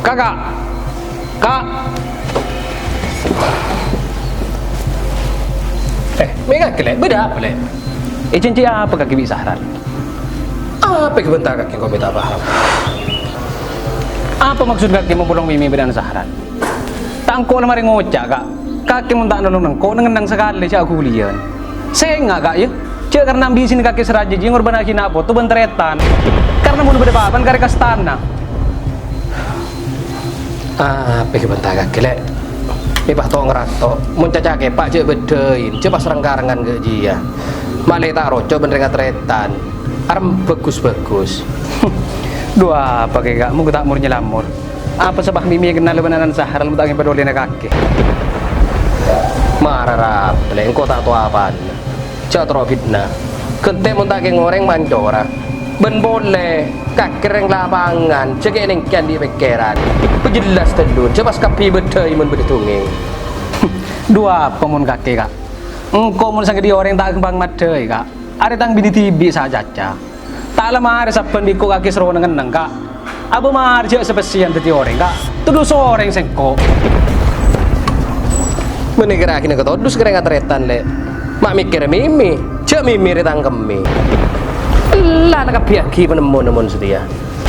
Kakak, kak. Mereka kelek beda apa lek? Cincin apa kaki bisa haral? Apa kebentar kaki kau beta paham? Apa maksud kaki membolong mimi bedan sahran? Tangko lemari ngocak kak. Kaki mun tak nolong kau nengendang sekali cak kuliah. Saya enggak kak ya. Cek karena ambisi kaki seraja jingor benar kina apa tu benteretan. Karena mau berdebaban kari kastana. Apa kebentar kaki lek? Pak tok ngerato, mun cacake pak cek bedein, cek pas rengkarengan ke dia. Malih tak roco bener ngatretan. Arem bagus-bagus. Dua apa kek mu tak mur nyelamur. Apa sebah mimi kenal benaran sahar mu tak peduli nek kaki. Marah lek engko tak tahu apaan. Cek tro fitnah. Kente mun tak ngoreng mancora. Ben boleh kakek lapangan cek ning kan di pikiran. Jelas telur, coba kapi bedai mun bedetungeng. Dua pemun kakek kak. Engkau mun sange di orang tak kembang madai kak. Ada tang bini tibi saja caca. Tak lama ada saben biku kaki seru nengeneng kak. Abu marja sepesian teti orang kak. Tuduh soreng sengko. Menegera akhirnya ketodus keren ngatretan le. Mak mikir mimi, cek mimi retang kemi. Lah nak biaki penemun setia.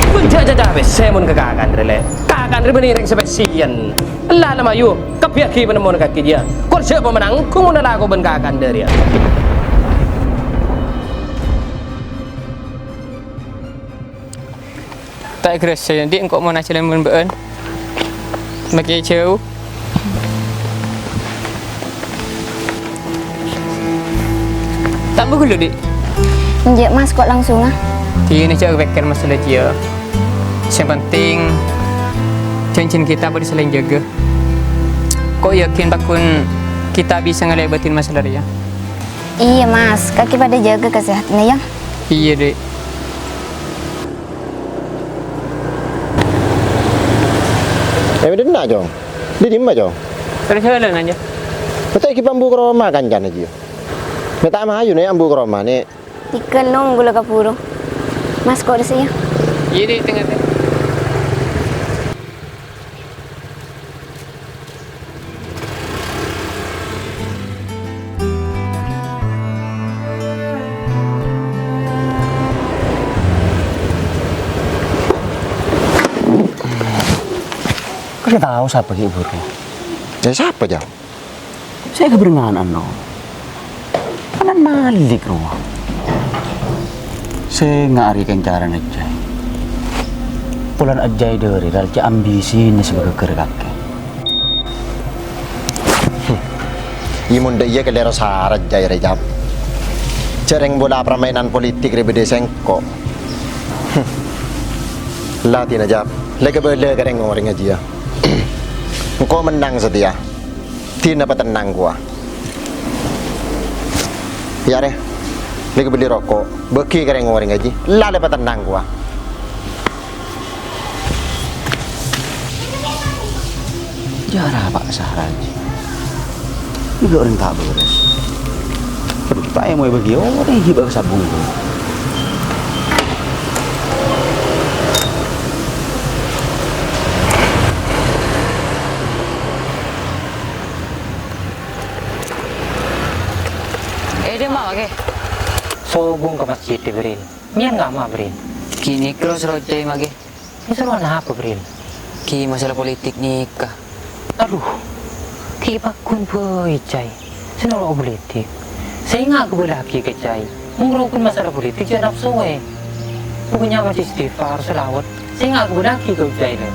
Penjajah saya mun kekakan rele. Kakan rele benih spesian. Lah nama yu kebiaki penemun kaki dia. Kau siapa pemenang? Kau mun lagu ben kakan dari dia. Tak kerasa nanti engkau mau nasi lemon beun. Bagi jauh. Tak boleh dik. Njek mas kok langsung ah. Ini cak pikir masalah dia. Yang penting cincin kita boleh saling jaga. Kok yakin bakun kita bisa ngelewatin masalah dia? Iya mas, kaki pada jaga kesehatannya ya. Iya dek. Dia nak jong. Dia dimana jong? Terus aja. Betul kita ambu ke rumah kan aja. Minta mah ayu nih ambu ke rumah nih. Ikan nong gula kapuro. Mas kok di sini? Iya dek tengah. Kau tahu siapa ibu tu? Ya siapa jauh? Saya keberengan no. Kanan malik rumah. Saya ngari kencaran aja. Pulan aja dari raja ambisi ni sebagai kerjake. Imun dia kelera sarat jaya rejap. Cereng bola permainan politik rebede sengko. Latih aja. Lega bela kereng orang aja. Engkau menang setia. Tidak dapat tenang gua. Ya deh. Lega beli rokok. Beki kereng orang aja. Lah dapat tenang gua. Jarah Pak Sahraji. Juga orang tak beres. Pak yang mau bagi orang hibah sabung tu. Dia mau ke? Sobung ke masjid di Berin. Mian nggak mau Berin. Kini cross road day mage. Ini seruan apa Berin? Ki masalah politik nikah. Aduh, kita kun pecai. Senor politik. Saya nggak kebolaki kecai. Mengurungkan masalah politik jangan nafsu Pokoknya masih istighfar, selawat. Saya nggak kebolaki kecai le.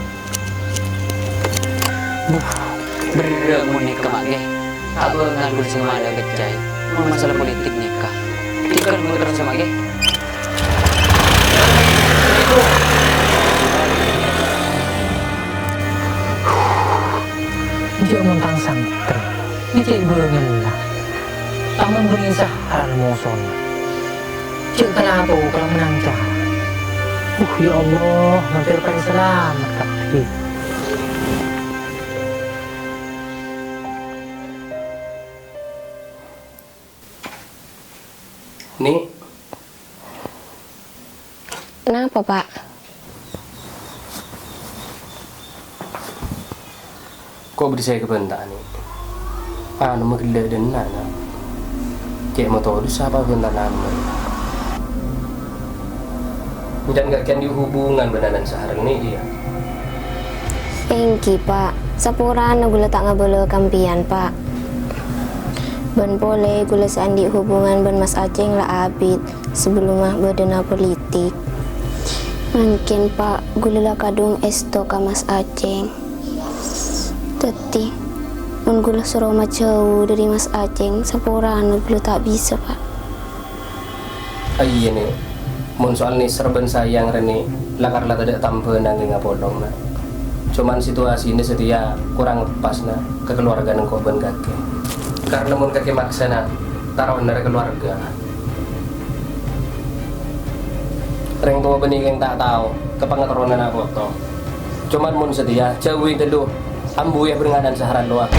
Bener mau nikah mage. Abang nganggur sing mana kecai. Masalah politik nikah. Tikar mau terus sama ge. Jangan tang santri. Ini cek berengan lah. Taman beringin saharan muson. Cek kenapa kalau menang cara. Ya Allah, mampir paling selamat kaki. Nih. Kenapa pak? Kok beri saya kebentak nih? Anu magla dan nana. Kayak mau tahu siapa bentak nama. Dan gak kan dihubungan benanan seharang nih iya. Engki pak, sapuran gula tak ngabolo kampian pak. Ben pole gula seandi hubungan ben Mas Aceng lah abid sebelum mah bedena politik. Mungkin pak gula lah kadung esto ka Mas Aceng. Teti, mun gula seroma jauh dari Mas Aceng, sapuran gula tak bisa pak. Iya nih, mun soal nih serban sayang reni, lakar lah tidak tambah nanging ngapolong nah. Cuman situasi ini setia kurang pas nah kekeluargaan korban kakek. Karena mun kakek maksa nah taruh dari keluarga. Reng tua benih yang tak tahu kepengetahuan anak foto. Cuman mun setia jauhin dulu ambu ya beringanan saharan doang.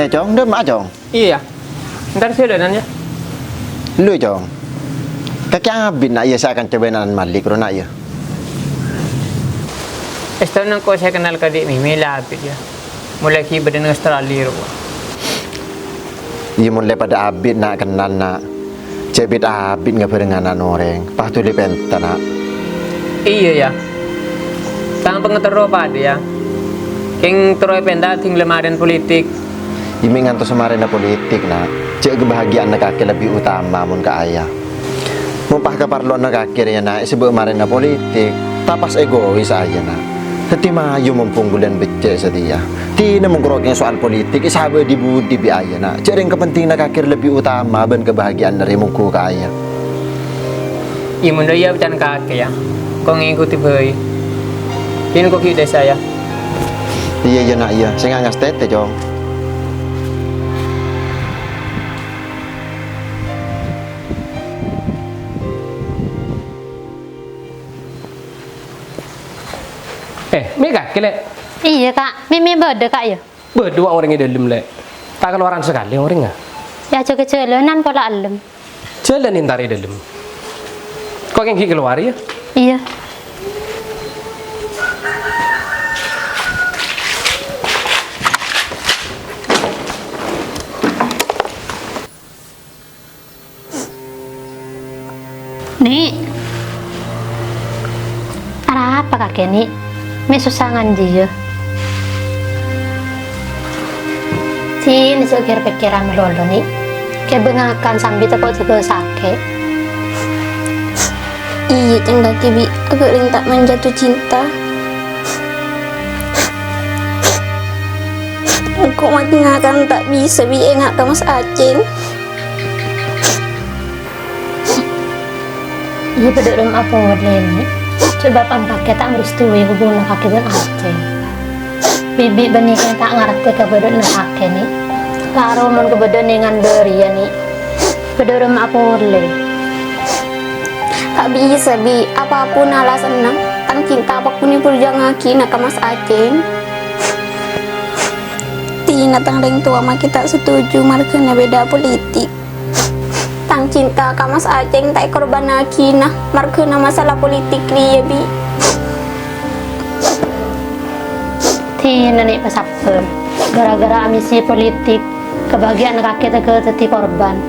Chong, đứa mã chong. Iya. Ntar saya dan ya. Lu chong. Kakak bin nak ya saya akan coba nan malik rona ya. Setahun ko saya kenal ka di Mimi lapit ya. Mulai ki badan Australia ro. Iya mulai pada abid nak kenal nak. Cebit abid nggak berenganan orang. Patu di penta nak. Iya ya. Tang pengetero pada ya. King troy penda ting lemarin politik. Imi ngantos semarin na politik nak. Cek kebahagiaan nak kakek lebih utama mun ke ayah. Mumpah keparluan nak kakek ya nak. Sebab kemarin na politik. Tapas egois aja nak. Hati mayu mumpung bulan becek setia. Tina mengkeroknya soal politik. Isabe dibudi bi ayah nak. Cek yang kepenting nak kakek lebih utama. Ben kebahagiaan dari muku ke ayah. Imun ya bukan kakek ya. Kau ngikuti boy. Kini kok kita saya. Iya iya nak iya. Saya nggak tete jong. Mega kele. Iya kak, Mimi berde kak ya. Berdua orang di dalam le. Tak keluaran sekali orangnya. Ya coba jalanan kalau alam. Jalanin tari dalam. Kok yang keluar ya? Iya. Nih, ada apa kakek nih? May susangan dia. Sini seger pikiran melolo nih. Kebengakan sambil tepuk juga sakit. Iya ceng kaki bi, agak ring tak menjatuh cinta. Kok mati ngakan tak bisa bi engak ke Mas Aceng. Iya bedem apa wadleni. Coba pakai tak merestui hubungan kakek dan Aceh. Bibi benih yang tak ngerti kebetulan kakek nih. Karo mon kebetulan dengan beri ya nih. Bedem apa boleh? Tak bisa bi, apapun alasannya, tang cinta apapun itu jangan kina ke Mas Aceng. Tina tang deng tua mah kita setuju markena beda politik. Tang cinta ke Mas Aceng tak korban kina markena masalah politik dia bi. Tina nih pasaper. Gara-gara ambisi politik, kebahagiaan kakek teti korban.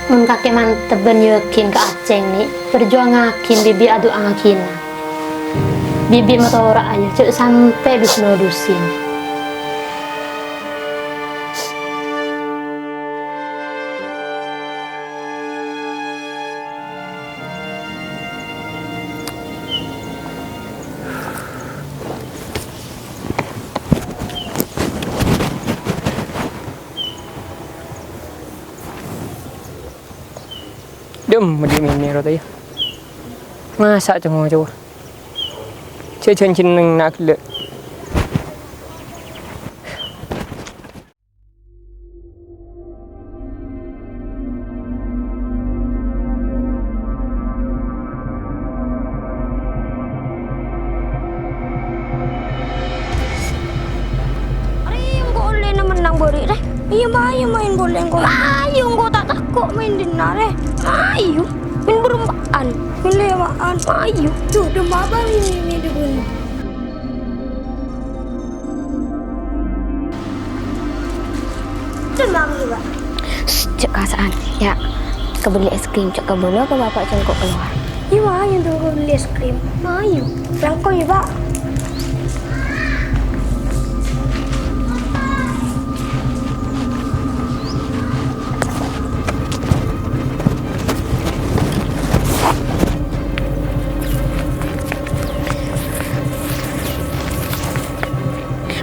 Mun kakek mantep ben yakin ke Aceng nih, perjuangakin bibi adu angakina. Bibi motora aja, cek sampai dus-nodusin. Dem di Mimi ro tadi. Masa cengok coba. Cincin nak le. Iya ayo main bola engko. Ayo engko tak takut main dinar Ayo main berembaan, main lewaan. Ayo. Tuh demam ini dulu. Demam juga. Cek kasaan ya. Kebeli es krim cek kebeli ke bapak cengkok keluar. Iya ayo tunggu beli es krim. Ayo. Yang kau ya pak.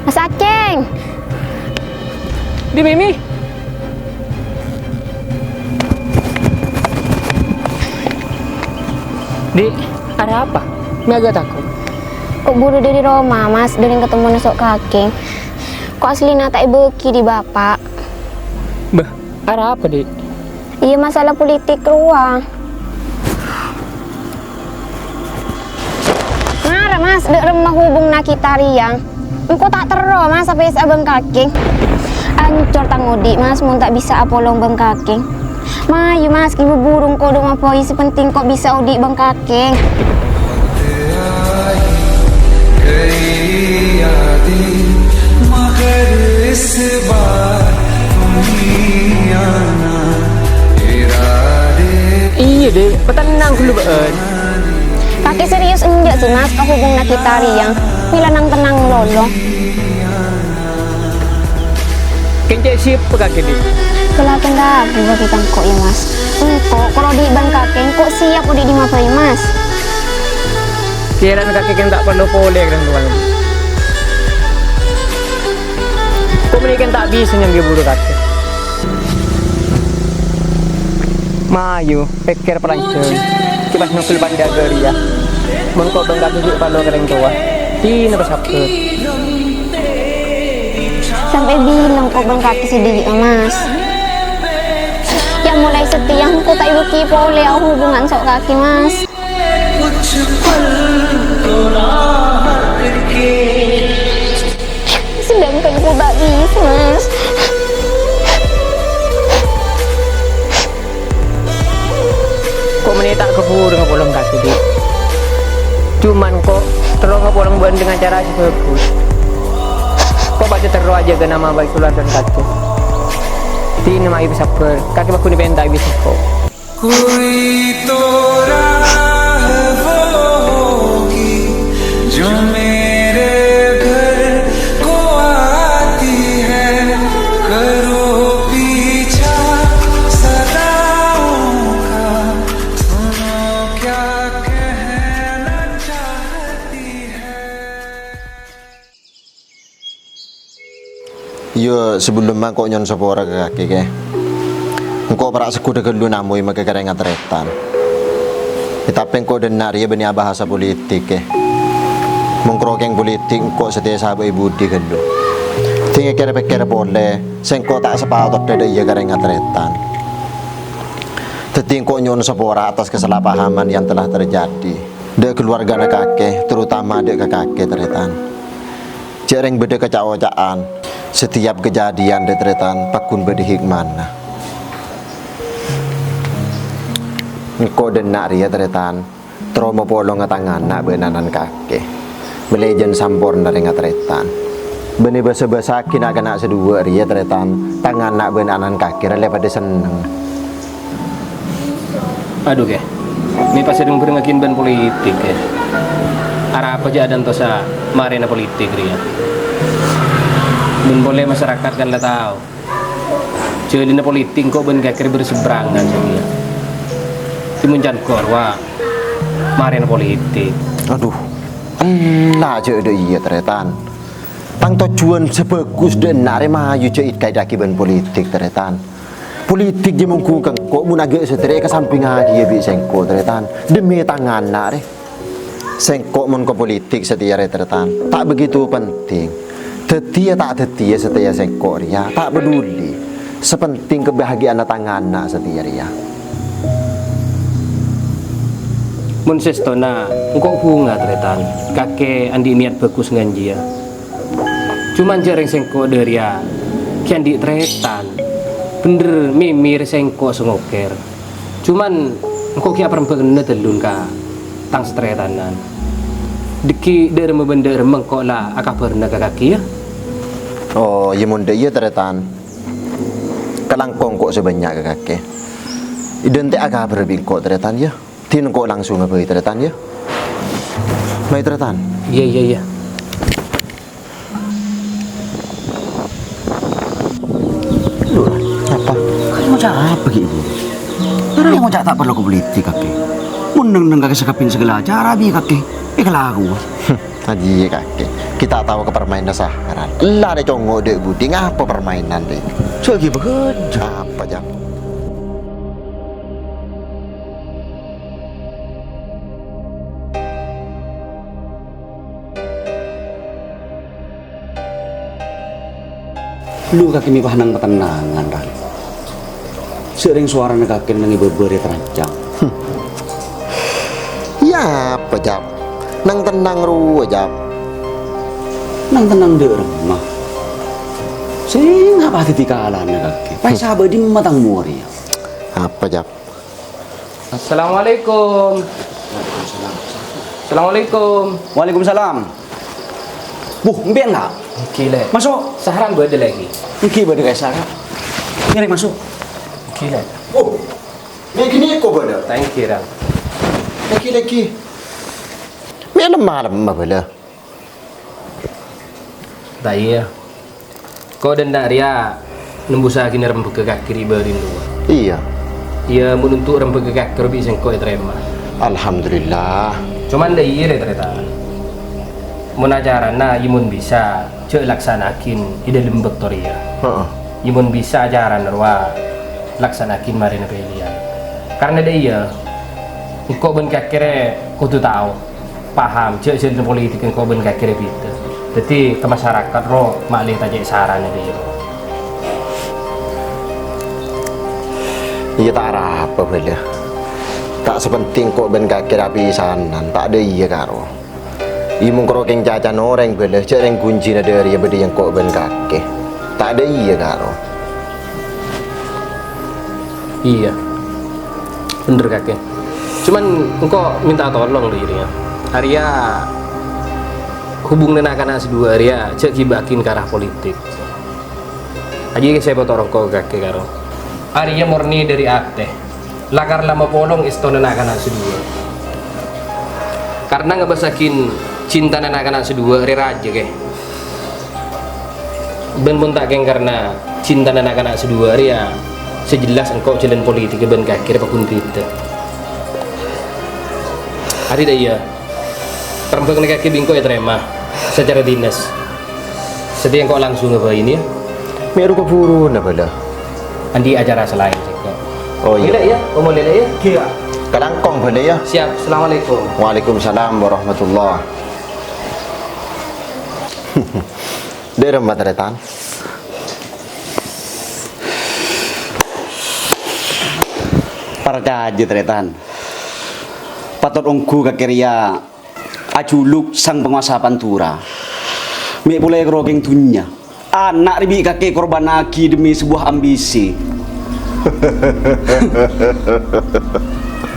Mas Aceng. Di Mimi. Di, ada apa? Mi agak takut. Kok buru dari Roma, Mas, dari ketemu nesok kakek. Kok aslinya tak beki di bapak? Bah, ada apa, Di? Iya masalah politik ruang. Marah, Mas, dek remah hubung nak kita riang. Engkau tak tero, Mas, sampai abang kakek. Ancur tangudi, Mas, mun tak bisa apolong bang kakek. Mayu, Mas, ibu burung kau dong apa isi penting kok bisa udi bang kakek. Iya, Di. Petenang dulu, Baan. Kakek serius enggak sih, Mas, ke hubung nak kita riang. Mila nang tenang lolo. Kencet siap kakek, Di. Kelakan dah, buat kita kok ya, Mas. Engkau kalau di bang kakek, kok siap udah dimapai, Mas. Kira kakek yang tak perlu boleh kan tuan. Kok menikan tak bisa yang buru kakek. Mayu, pikir pelancong. Kipas nukul bandar ya. Mengkau bang kakek juga perlu kering tua. Tina bersabut. Sampai bilang kok bang kakek sedih, Mas. Yang mulai setia, kok tak ibu kipo oleh hubungan sok kaki, Mas. Sedangkan aku tak bisa, Mas. Kok menita keburu ngepolong kaki, Di. Cuman kok terus ngepolong buan dengan cara bagus. Kok baca terus aja ke nama baik tular dan kaki. Di nama ibu sabar, kaki aku ni pengen tak bisa kok. कोई तो राह वो होगी जो मेरे घर को आती है करो पीछा सदाओं का सुनो क्या कहना चाहती है Yo sebelum mangkok nyon sepora ke kaki ke. Engkau perak sekuda kelu namui maka kerengat retan. Tapi engkau dengar ya beni bahasa politik ke. Mengkrokeng politik engkau setia sahabat ibu di kelu. Tinggal kira-kira boleh. Sengkau tak sepatut ada ia kerengat retan. Tetapi engkau nyon sepora atas kesalahpahaman yang telah terjadi. Dek keluarga nak kakek, terutama dek kakek teretan. Jarang beda kecawaan. Setiap kejadian dek teretan pakun beda hikmana. Engkau denak ria teretan trauma polong tangan nak benanan kakek belejen sampurna dari ngatretan beni basa-basa kina kena sedua ria teretan tangan nak benanan kakek rela pada seneng. Aduh ke, ini pasti dong berengakin ban politik ke. Arah apa aja dan tosa marina politik ria. Ben boleh masyarakat kan lah tahu. Jadi na politik kok ben kakek berseberangan saja. Timunjan korwa marina politik. Aduh, Allah je ada iya teretan. Tang tujuan sebagus dan nare mayu je ikai daki ban politik teretan. Politik je mungku kang kok mun agak setere ke samping dia bi sengko teretan. Demi tangan nare. Sengko mun ke politik setia teretan. Tak begitu penting. Tetia tak tetia setia sengko ria tak peduli. Sepenting kebahagiaan tangan nak setia ria. Mun sestona engkau bunga teretan kakek andi niat bagus dengan dia cuman jarang sengko deria kian di tretan. Bener mimir sengko sengoker. Cuman engko kia perempuan telun ka tang setretanan. Deki dari membender mengkok lah akak pernah kaki ya. Oh, iya mun iya tretan. Kelangkong kok sebanyak ke kaki. Identik agak berbingkok tretan ya. Tin kok langsung ngabai tretan ya. Mai tretan. Iya. Lu apa? Kan mau cakap begini. Orang yang mau cakap tak perlu ke politik kaki. Mun neng kaki sekapin segala cara bi kaki. Kelaku. Tadi kaki. Kita tahu ke permainan saharan. Lah ada congok dek budi ngapa permainan deh. Coba bekerja apa jam. Lu kaki mi pahanang ketenangan kan. Sering suara kaki nangi beber terancam. Ya apa jam. Nang tenang ru jam. Nang tenang deh remah. Sing apa titikalan kaki. Pai sabar di matang muri. Apa jam. Assalamualaikum. Assalamualaikum. Waalaikumsalam. Buh, mbian enggak? Gila. Masuk. Saharan gue ada lagi. Iki bade kayak sarap. Ini masuk. Gila. Oh. Ni gini kok bada. Thank you Ram. Lagi. Mi lemah bala. Tak iya. Kau dan Daria nembus lagi rembuk ke kaki berin lu. Iya. Ia menuntut rembuk ke kaki robi sengkoi terima. Alhamdulillah. Cuman dah iya ternyata. Munajaran na imun bisa cek laksanakin ide lembek toria. Heeh. Imun bisa ajaran narwa laksanakin marina pilihan. Karena dia engkau ben kakire kudu tahu paham cek cek politik engkau ben kakire itu. Jadi ke masyarakat roh maklih tajak saran dia. Iya tak arah apa bala. Tak sepenting kok ben kakek rapi sanan, tak ada iya karo. Imung kerokeng cacan orang bala, cereng kunci na dari bede yang kok ben kakek. Tak ada iya karo. Iya, bener kakek. Cuman engkau minta tolong dirinya. Arya hubung dengan anak sedua Arya cek kibakin ke arah politik. Aja saya potong kau kakek karo. Arya murni dari akte. Lakar lama polong istona anak sedua. Karena ngebasakin cinta anak-anak sedua Arya raja ke. Ben pun tak keng karena cinta anak-anak sedua Arya. Sejelas engkau jalan politik ben kakek apapun kita. Hari dah iya. Perempuan kakek bingko ya terima secara dinas. Sedih engkau langsung apa ini ya? Meru keburu na bala. Andi acara selain sih kok. Oh iya. Lele ya, mau lele ya? Iya. Kalangkong bala ya. Siap. Assalamualaikum. Waalaikumsalam warahmatullah. Dari rumah teretan. Para caji tretan. Patut ongku kakiria aculuk sang penguasa Pantura. Mi pulai kerogeng dunia. Anak ribi kakek korban lagi demi sebuah ambisi.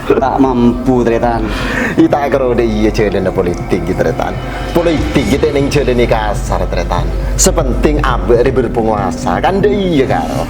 Tak mampu tretan. Ita karo de iya jalan politik gitu teretan. Politik kita neng jalan ni kasar teretan. Sepenting abe berpenguasa kan de iya karo.